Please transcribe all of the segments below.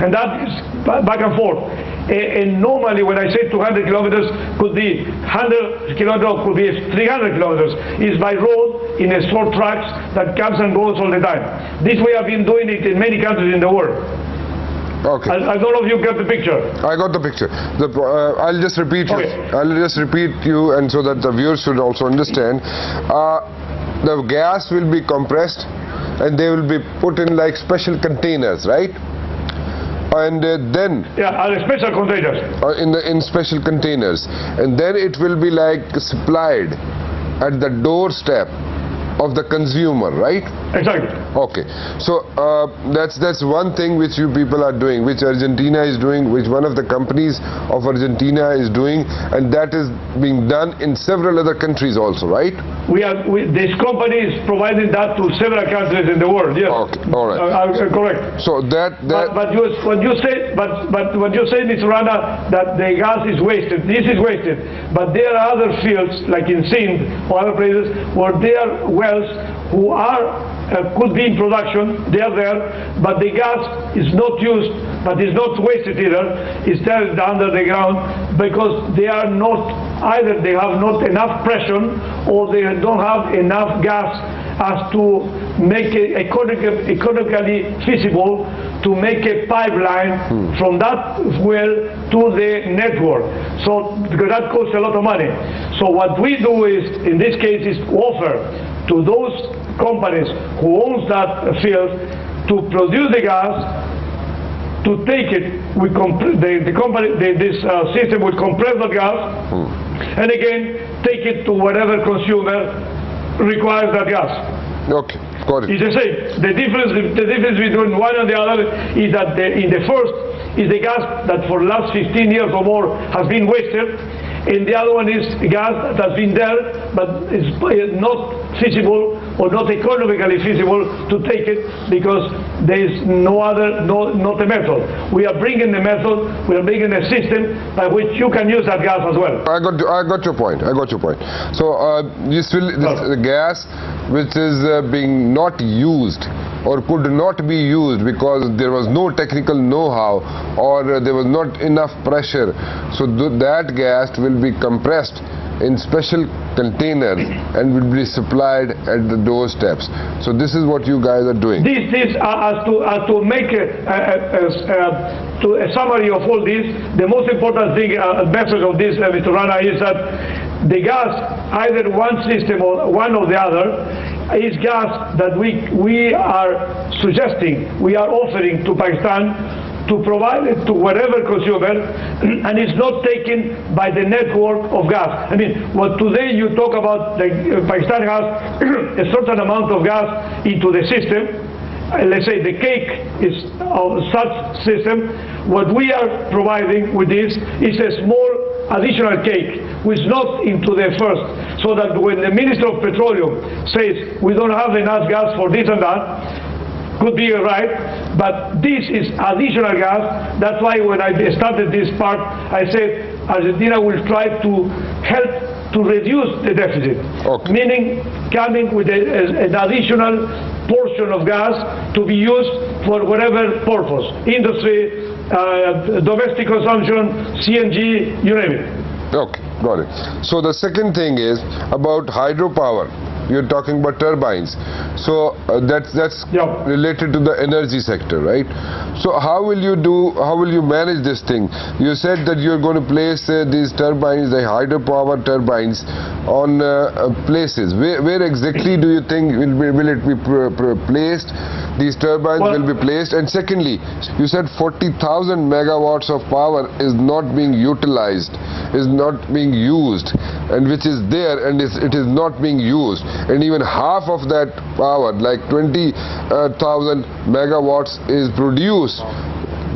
and that is back and forth. And normally when I say 200 kilometers, could be 100 kilometers, could be 300 kilometers, is by road in a short tracks that comes and goes all the time. This way I've been doing it in many countries in the world. Okay. I don't know if you got the picture. I got the picture. I'll just repeat you. Okay. I'll just repeat you, and so that the viewers should also understand. The gas will be compressed, and they will be put in like special containers, right? And then special containers. In special containers, and then it will be like supplied at the doorstep of the consumer, right? Exactly. Okay, so that's one thing which you people are doing, which Argentina is doing, which one of the companies of Argentina is doing, and that is being done in several other countries also, right? This company is providing that to several countries in the world. Yes. Okay. All right. Correct. So that. But when you say, Mr. Rana, that the gas is wasted, this is wasted. But there are other fields, like in Sind or other places, where there are wells who are could be in production. They are there, but the gas is not used, but is not wasted either. It's there under the ground because they are not either. They have not enough pressure, or they don't have enough gas as to make it economically feasible to make a pipeline from that well to the network. So because that costs a lot of money. So what we do is, in this case, is offer to those companies who owns that field to produce the gas, to take it. This system will compress the gas, and again take it to whatever consumer requires that gas. Okay, got it. It's the same. The difference between one and the other is that in the first is the gas that for the last 15 years or more has been wasted, and the other one is gas that has been there but is not feasible or not economically feasible to take it because there is not a method. We are bringing the method, we are bringing a system by which you can use that gas as well. I got your point. So the gas which is being not used or could not be used because there was no technical know-how or there was not enough pressure, so that gas will be compressed in special containers and will be supplied at the doorsteps. So this is what you guys are doing. This to make a summary of all this, the most important thing, message of this, Mr. Rana, is that the gas, either one system or one or the other, is gas that we are suggesting, we are offering to Pakistan to provide it to whatever consumer, and it's not taken by the network of gas. I mean, what today you talk about, Pakistan has a certain amount of gas into the system. Let's say the cake is of such system. What we are providing with this is a small additional cake, which is not into the first, so that when the Minister of Petroleum says we don't have enough gas for this and that, could be right, but this is additional gas. That's why when I started this part, I said Argentina will try to help to reduce the deficit, meaning coming with an additional portion of gas to be used for whatever purpose, industry, domestic consumption, CNG, you name it. Okay, got it. So the second thing is about hydropower. You're talking about turbines, so that's related to the energy sector, right? So how will you manage this thing? You said that you're going to place these turbines, the hydropower turbines, on places. Where exactly do you think will it be placed? These turbines will be placed. And secondly, you said 40,000 megawatts of power is not being utilized, is not being used, and which is there and it is not being used. And even half of that power, like 20,000 megawatts, is produced.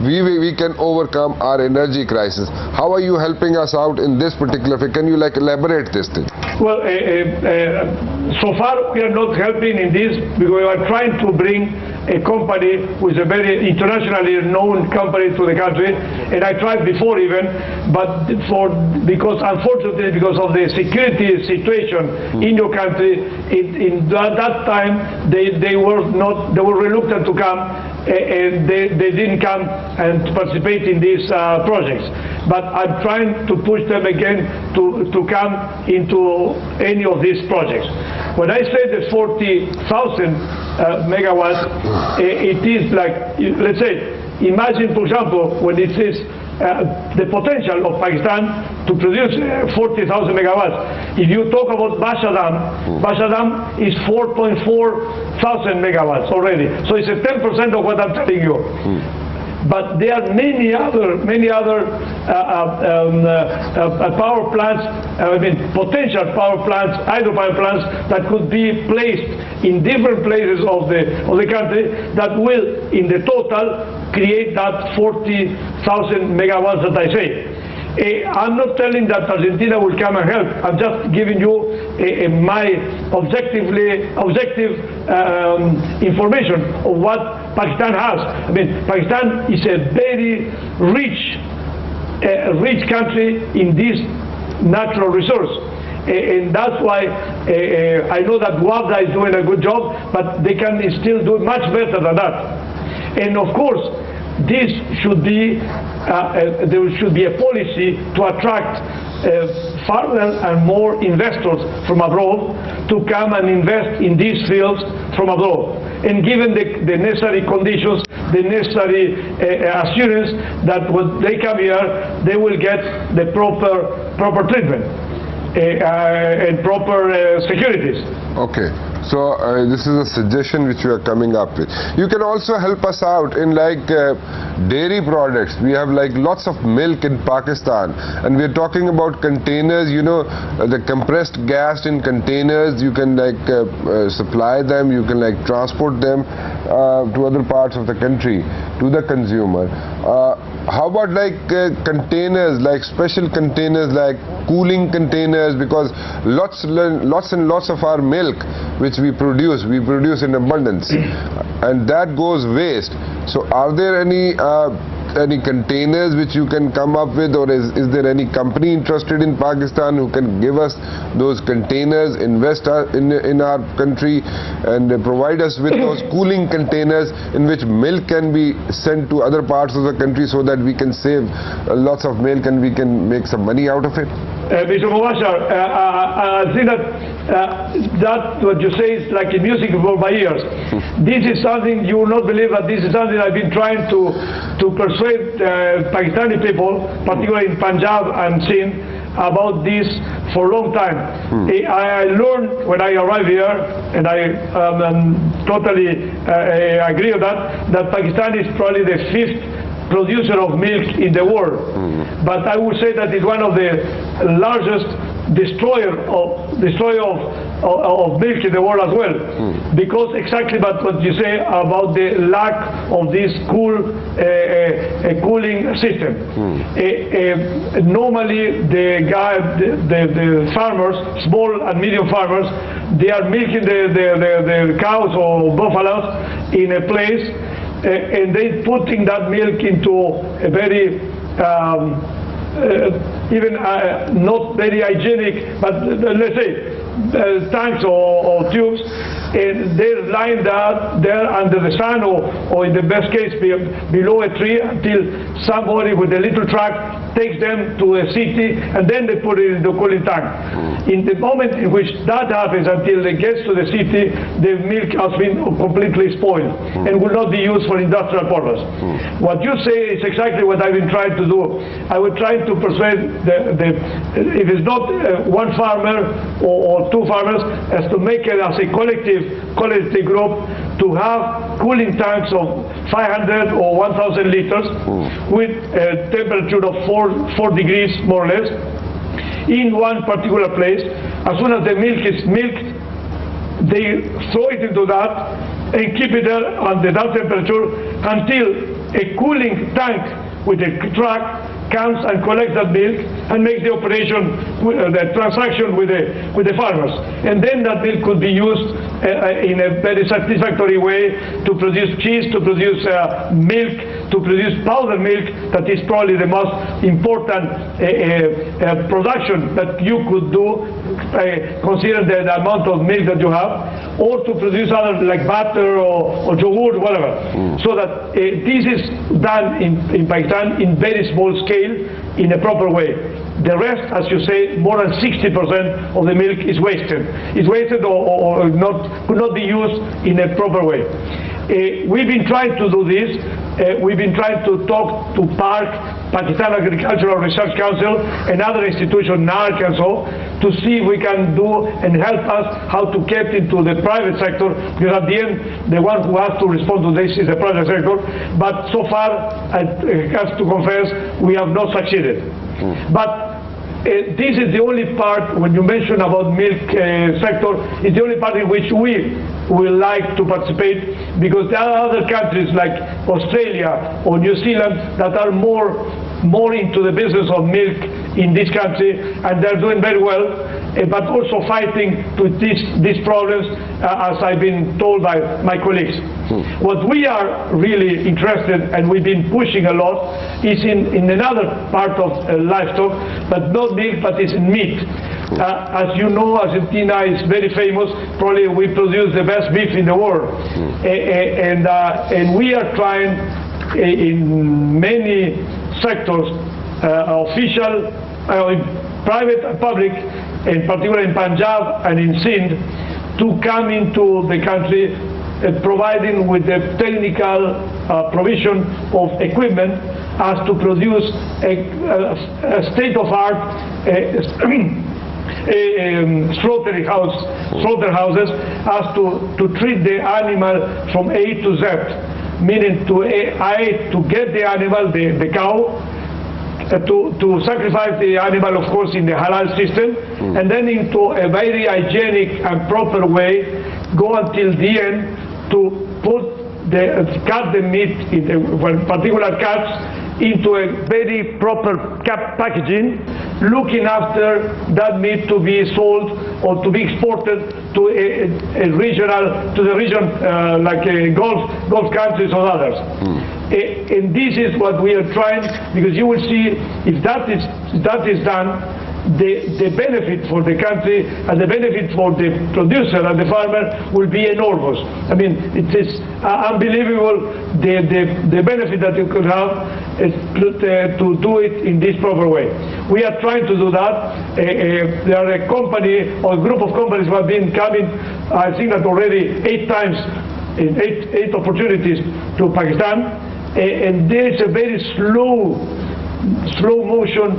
We can overcome our energy crisis. How are you helping us out in this particular field? Can you elaborate this thing? Well, so far we are not helping in this because we are trying to bring a company who is a very internationally known company to the country, and I tried before even, but because unfortunately because of the security situation in your country, in that time they were reluctant to come, and they didn't come and participate in these projects. But I'm trying to push them again to come into any of these projects. When I say the 40,000 megawatts, it is like, let's say, imagine, for example, when it says the potential of Pakistan to produce 40,000 megawatts. If you talk about Basha Dam is 4.4 thousand megawatts already. So it's a 10% of what I'm telling you. But there are many other power plants, potential power plants, hydropower plants that could be placed in different places of the country that will, in the total, create that 40,000 megawatts that I say. I'm not telling that Argentina will come and help. I'm just giving you my objective information of what Pakistan has. Pakistan is a very rich country in this natural resource. And that's why I know that WAPDA is doing a good job, but they can still do much better than that. And of course, this should be there should be a policy to attract further and more investors from abroad to come and invest in these fields from abroad. And given the necessary conditions, the necessary assurance that when they come here, they will get the proper treatment and proper securities. Okay. So this is a suggestion which we are coming up with. You can also help us out in like dairy products. We have like lots of milk in Pakistan, and we are talking about containers, you know, the compressed gas in containers. You can like supply them, you can like transport them to other parts of the country to the consumer. How about like containers, like special containers, like cooling containers, because lots and lots of our milk which we produce in abundance, and that goes waste. So are there any containers which you can come up with, or is there any company interested in Pakistan who can give us those containers, invest in our country, and provide us with those cooling containers in which milk can be sent to other parts of the country so that we can save lots of milk and we can make some money out of it? Mr. Mubashir, I think that what you say is like music for my ears. This is something you will not believe, that this is something I've been trying to persuade Pakistani people, particularly in Punjab and Sindh, about this for a long time. I learned when I arrived here, and I totally agree with that Pakistan is probably the 5th producer of milk in the world. But I would say that it's one of the largest destroyer of milk in the world as well, because exactly about what you say about the lack of this cooling system. Normally the farmers, small and medium farmers, they are milking the cows or buffaloes in a place, and they putting that milk into a very even not very hygienic, but let's say tanks or tubes, and they're lying there under the sun, or in the best case below a tree, until somebody with a little truck takes them to a city, and then they put it in the cooling tank. In the moment in which that happens, until it gets to the city, the milk has been completely spoiled and will not be used for industrial purpose. What you say is exactly what I've been trying to do. I would try to persuade if it's not one farmer or two farmers, as to make it as a collective group, to have cooling tanks of 500 or 1,000 liters with a temperature of 4 degrees more or less in one particular place. As soon as the milk is milked, they throw it into that and keep it there under that temperature until a cooling tank with a truck comes and collects that milk and makes the operation, the transaction with the farmers. And then that milk could be used in a very satisfactory way to produce cheese, to produce milk, to produce powdered milk, that is probably the most important production that you could do, considering the amount of milk that you have, or to produce other like butter or yogurt, whatever. So that this is done in Pakistan in very small scale in a proper way. The rest, as you say, more than 60% of the milk is wasted. It's wasted or could not be used in a proper way. We've been trying to do this. We've been trying to talk to PARC, Pakistan Agricultural Research Council, and other institutions in Arkansas to see if we can do and help us how to get into the private sector, because at the end, the one who has to respond to this is the private sector. But so far, I have to confess, we have not succeeded. But this is the only part, when you mention about milk sector, is the only part in which we will like to participate, because there are other countries like Australia or New Zealand that are more into the business of milk in this country, and they're doing very well, but also fighting to these problems, as I've been told by my colleagues. What we are really interested, and we've been pushing a lot, is in another part of livestock, but not milk, but it's in meat. As you know, Argentina is very famous. Probably we produce the best beef in the world, and we are trying in many sectors, official, private and public, in particular in Punjab and in Sindh, to come into the country providing with the technical provision of equipment as to produce a state-of-art slaughterhouses, as to treat the animal from A to Z, meaning to get the animal, the cow, to sacrifice the animal, of course, in the halal system, and then into a very hygienic and proper way, go until the end to cut the meat, particular cuts, into a very proper packaging, looking after that meat to be sold or to be exported to the region like Gulf countries or others. And this is what we are trying, because you will see if that is done, the benefit for the country and the benefit for the producer and the farmer will be enormous. I mean, it is unbelievable the benefit that you could have to do it in this proper way. We are trying to do that. There are a company or a group of companies who have been coming, I think that already 8 times, in eight opportunities to Pakistan, and there is a very slow motion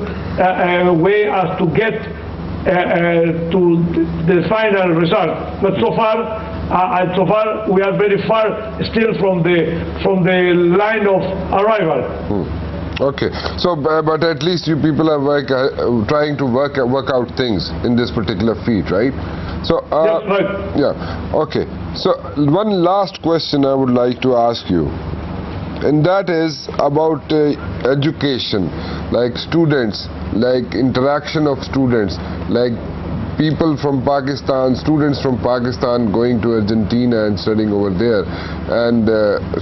way as to get to the final result. But so far we are very far still from the line of arrival. Okay, so but at least you people are trying to work out things in this particular field, right? So yes, right. Yeah. Okay. So one last question I would like to ask you, and that is about education, like students, like interaction of students, like people from Pakistan, students from Pakistan going to Argentina and studying over there, and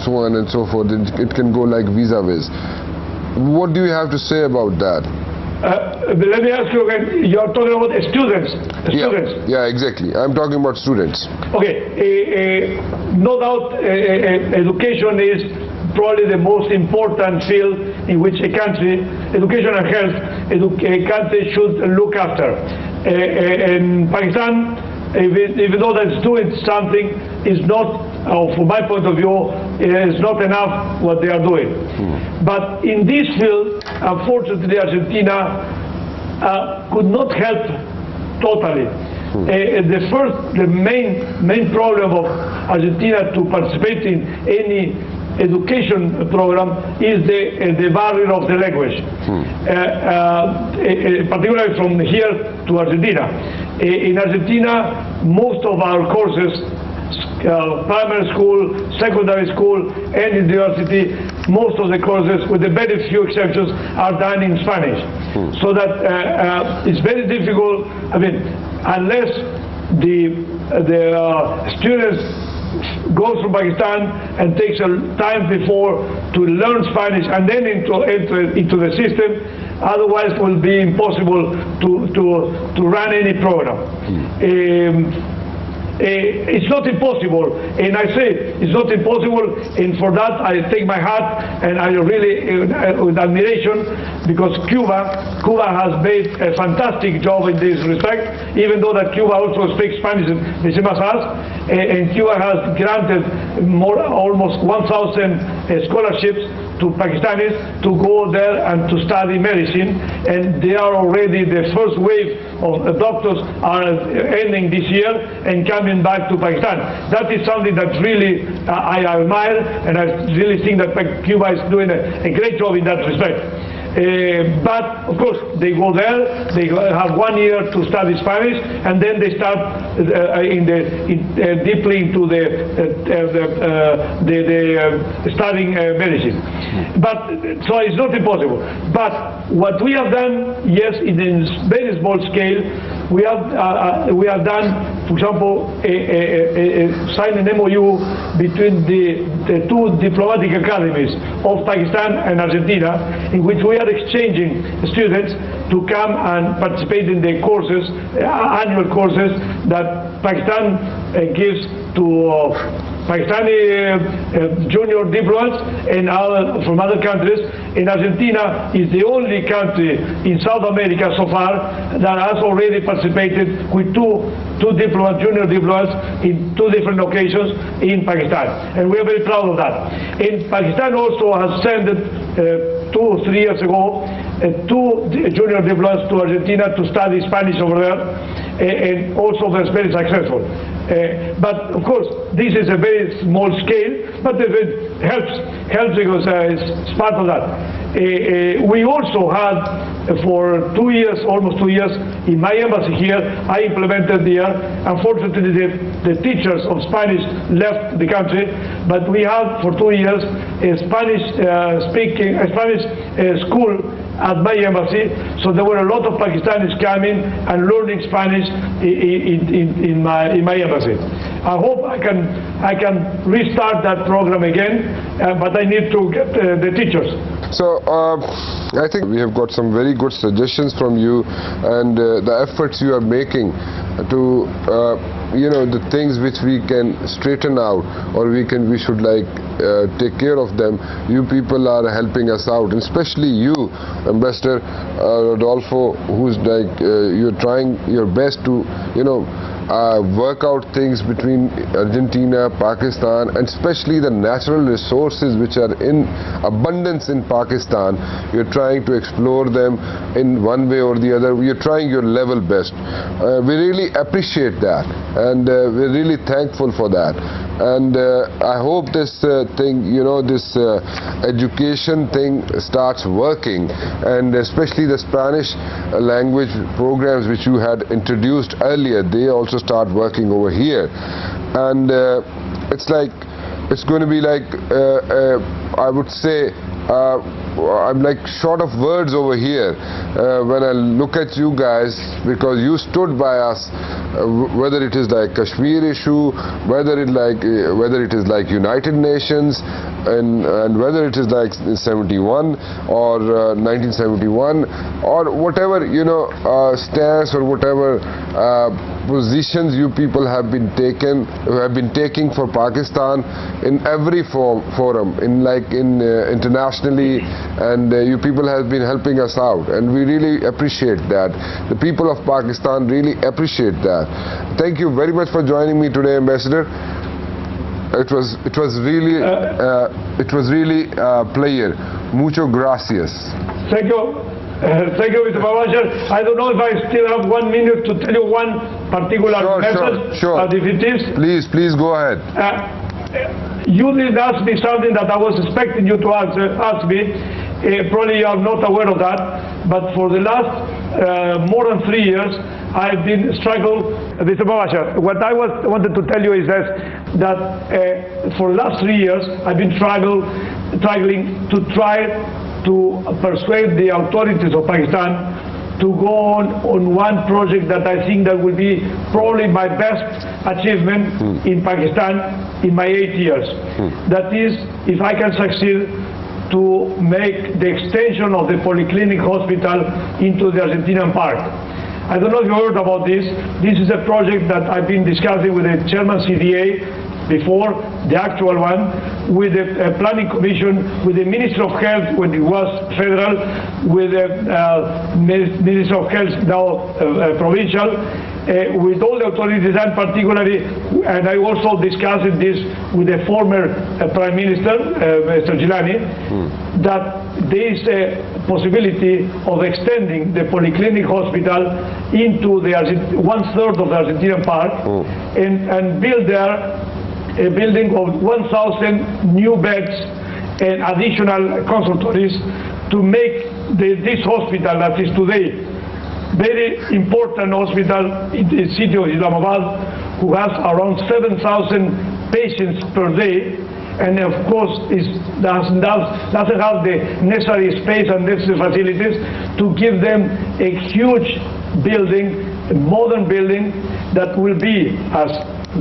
so on and so forth. It can go like vis-a-vis. What do you have to say about that? Let me ask you again, you're talking about students? Yeah, exactly. I'm talking about students. Okay, no doubt education is probably the most important field in which a country, education and health, a country should look after. In Pakistan, even though that's doing something, is not, from my point of view, is not enough what they are doing. But in this field, unfortunately, Argentina could not help totally. The main problem of Argentina to participate in any education program is the barrier of the language, particularly from here to Argentina. In Argentina, most of our courses, primary school, secondary school, and university, most of the courses, with the very few exceptions, are done in Spanish. So that it's very difficult, I mean, unless the students goes from Pakistan and takes a time before to learn Spanish and then enter into the system. Otherwise, it will be impossible to run any program. It's not impossible, and I say it's not impossible, and for that I take my hat and I really with admiration, because Cuba has made a fantastic job in this respect, even though that Cuba also speaks Spanish the same as us, and Cuba has granted almost 1,000 scholarships to Pakistanis to go there and to study medicine, and they are already, the first wave of doctors are ending this year and coming back to Pakistan. That is something that really I admire, and I really think that Cuba is doing a great job in that respect. But of course they go there, they have 1 year to study Spanish, and then they start deeply into studying medicine. But so it's not impossible. But what we have done, yes, in a very small scale, we have done, for example, signed an MOU between the two diplomatic academies of Pakistan and Argentina, in which we are exchanging students to come and participate in the courses, annual courses that Pakistan gives to Pakistani junior diplomas and from other countries. And Argentina is the only country in South America so far that has already participated with two junior diplomas in 2 different occasions in Pakistan. And we are very proud of that. And Pakistan also has sent 2 or 3 years ago 2 junior diplomas to Argentina to study Spanish over there, and also that's very successful. But of course, this is a very small scale, but it helps because it's part of that. We also had for 2 years, almost 2 years, in my embassy here, I implemented there. Unfortunately, the teachers of Spanish left the country, but we had for 2 years a Spanish school at my embassy, so there were a lot of Pakistanis coming and learning Spanish in my embassy. I hope I can restart that program again, but I need to get the teachers. So I think we have got some very good suggestions from you, and the efforts you are making to the things which we can straighten out, or we should like take care of them. You people are helping us out, and especially you, Ambassador Rodolfo, who's like you're trying your best to work out things between Argentina, Pakistan, and especially the natural resources which are in abundance in Pakistan. You're trying to explore them in one way or the other. You're trying your level best. We really appreciate that, and we're really thankful for that. And I hope this thing, this education thing starts working, and especially the Spanish language programs which you had introduced earlier, they also start working over here. And it's going to be like I would say I'm like short of words over here when I look at you guys, because you stood by us, whether it is like Kashmir issue, whether it is like United Nations, and whether it is like 71 or 1971, or whatever stance or whatever positions you people have been taking for Pakistan in every forum, internationally, and you people have been helping us out, and we really appreciate that. The people of Pakistan really appreciate that. Thank you very much for joining me today, Ambassador. It was really a pleasure. Mucho gracias. Thank you. Thank you, Mr. Mubashir. I don't know if I still have 1 minute to tell you one particular message. Sure. But if it is, please go ahead. You did ask me something that I was expecting you to ask me. Probably you are not aware of that, but for the last more than 3 years, I've been struggling. Mr. Mubashir, what I wanted to tell you is that for the last 3 years, I've been struggling struggling to try to persuade the authorities of Pakistan to go on one project that I think that will be probably my best achievement in Pakistan in my 8 years. That is, if I can succeed to make the extension of the polyclinic hospital into the Argentinian part. I don't know if you heard about this. This is a project that I've been discussing with the chairman CDA before, the actual one, with the planning commission, with the Minister of Health when it was federal, with the Minister of Health now provincial, with all the authorities, and particularly, and I also discussed this with the former Prime Minister, Mr. Gilani, that there is a possibility of extending the polyclinic hospital into the 1/3 of the Argentinian part and build there a building of 1,000 new beds and additional consultories to make this hospital that is today very important hospital in the city of Islamabad, who has around 7,000 patients per day, and of course doesn't have the necessary space and necessary facilities to give them a huge building, a modern building that will be, as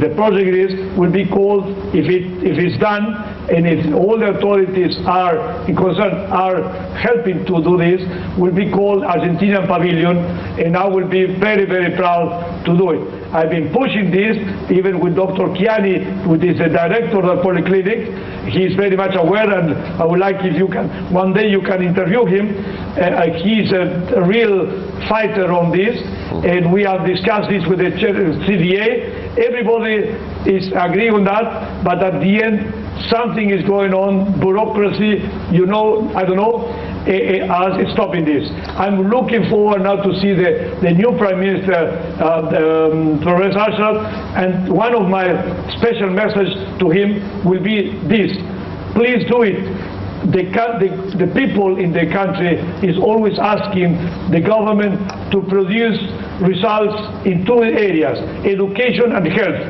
the project will be called, if it's done, and if all the authorities are concerned are helping to do this, will be called Argentinian Pavilion, and I will be very, very proud to do it. I've been pushing this even with Dr. Chiani, who is the director of the polyclinic. He's very much aware, and I would like if you can, one day you can interview him. He's a real fighter on this, and we have discussed this with the CDA. Everybody is agreeing on that, but at the end, something is going on, bureaucracy, you know, I don't know, is stopping this. I'm looking forward now to see the new Prime Minister, Professor Ashraf, and one of my special messages to him will be this: please do it. The people in the country is always asking the government to produce results in two areas, education and health.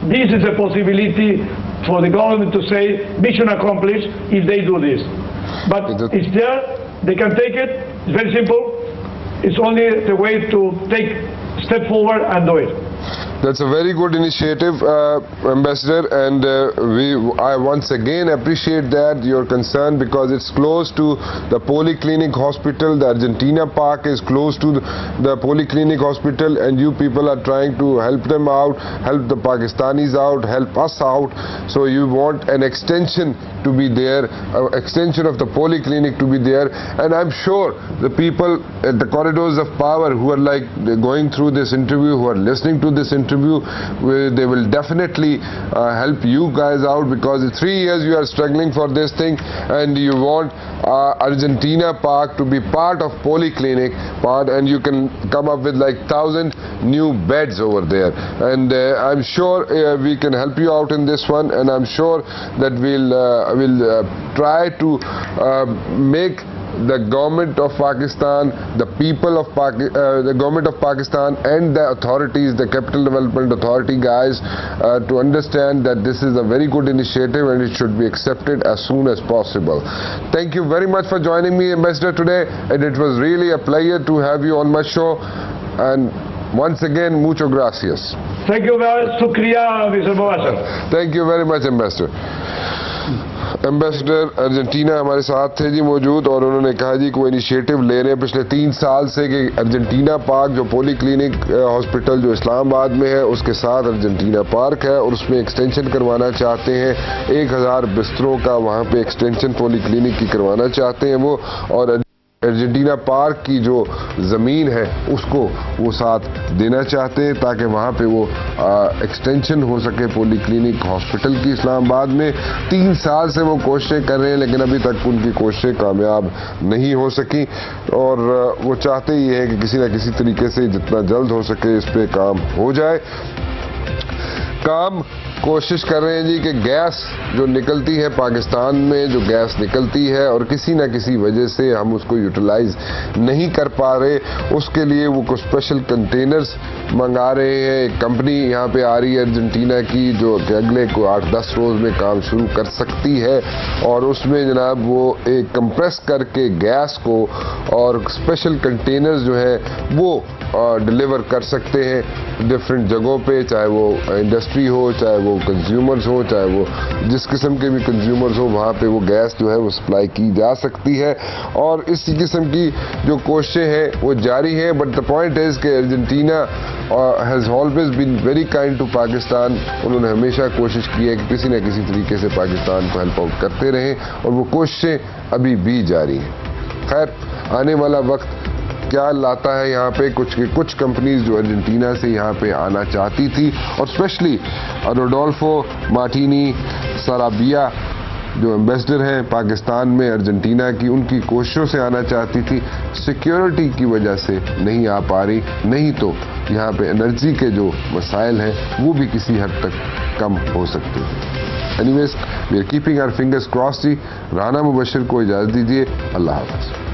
This is a possibility for the government to say mission accomplished if they do this. But it's there, they can take it, it's very simple. It's only the way to take a step forward and do it. That's a very good initiative, Ambassador, and I once again appreciate that, your concern, because it's close to the polyclinic hospital. The Argentina Park is close to the polyclinic hospital, and you people are trying to help them out, help the Pakistanis out, help us out. So you want an extension to be there, extension of the polyclinic to be there, and I'm sure the people at the corridors of power who are like going through this interview, who are listening to this interview, they will definitely help you guys out, because in 3 years you are struggling for this thing, and you want Argentina Park to be part of polyclinic part, and you can come up with like 1,000 new beds over there, and I'm sure we can help you out in this one, and I'm sure that we'll try to make the government of Pakistan, the people of the government of Pakistan and the authorities, the Capital Development Authority guys, to understand that this is a very good initiative and it should be accepted as soon as possible. Thank you very much for joining me, Ambassador, today, and it was really a pleasure to have you on my show, and once again, mucho gracias. Thank you very much. Shukriya, Mr. Mubashir. Thank you very much, Ambassador. Ambassador Argentina हमारे साथ थे जी मौजूद, और उन्होंने कहा जी कोई initiative ले रहे हैं पिछले 3 साल से कि अर्जेंटीना पार्क जो पॉलीक्लिनिक हॉस्पिटल जो इस्लामाबाद में है उसके साथ अर्जेंटीना पार्क है, और उसमें एक्सटेंशन करवाना चाहते हैं, 1000 बिस्तरों का वहाँ पे एक्सटेंशन पॉलीक्लिनिक की करवाना चाहते हैं वो, और अर्जेंटीना पार्क की जो ज़मीन है उसको वो साथ देना चाहते हैं ताकि वहाँ पे वो एक्सटेंशन हो सके पॉलीक्लिनिक हॉस्पिटल की इस्लामाबाद में। 3 साल से वो कोशिशें कर रहे हैं, लेकिन अभी तक उनकी कोशिशें कामयाब नहीं हो सकी, और वो चाहते ही हैं कि किसी न किसी तरीके से जितना जल्द हो सके इस पे काम हो जाए। काम کوشش کر رہے ہیں جی کہ گیس جو نکلتی ہے پاکستان میں، جو گیس نکلتی ہے اور کسی نہ کسی وجہ سے ہم اس کو یوٹیلائز نہیں کر پا رہے، اس کے لیے وہ کچھ اسپیشل کنٹینرز منگا رہے ہیں. ایک کمپنی یہاں پہ آ رہی ہے ارجنٹینا کی جو کہ اگلے کو 8-10 روز میں کام شروع کر سکتی ہے، اور اس میں جناب وہ ایک کمپریس کر کے گیس کو اور اسپیشل کنٹینرز جو ہیں وہ ڈیلیور کر سکتے ہیں ڈفرینٹ جگہوں پہ، چاہے وہ انڈسٹری ہو، چاہے وہ کنزیومرز ہوں، چاہے وہ جس قسم کے بھی کنزیومرز ہوں، وہاں پہ وہ گیس جو ہے وہ سپلائی کی جا سکتی ہے. اور اسی قسم کی جو کوششیں ہیں وہ جاری ہیں. بٹ دا پوائنٹ از کہ Argentina has always been very kind to Pakistan. انہوں نے ہمیشہ کوشش کی ہے کہ کسی نہ کسی طریقے سے پاکستان کو ہیلپ آؤٹ کرتے رہیں، اور وہ کوششیں ابھی بھی جاری ہیں. خیر، آنے والا وقت کیا لاتا ہے یہاں پہ. کچھ کمپنیز جو ارجنٹینا سے یہاں پہ آنا چاہتی تھی، اور اسپیشلی روڈولفو مارٹینی سارابیا جو ایمبیسڈر ہیں پاکستان میں ارجنٹینا کی، ان کی کوششوں سے آنا چاہتی تھی، سیکیورٹی کی وجہ سے نہیں آ پا رہی. نہیں تو یہاں پہ انرجی کے جو مسائل ہیں وہ بھی کسی حد تک کم ہو سکتے ہیں. Anyways we are keeping our fingers crossed. Rana Mubashir کو اجازت دیجیے. اللہ حافظ.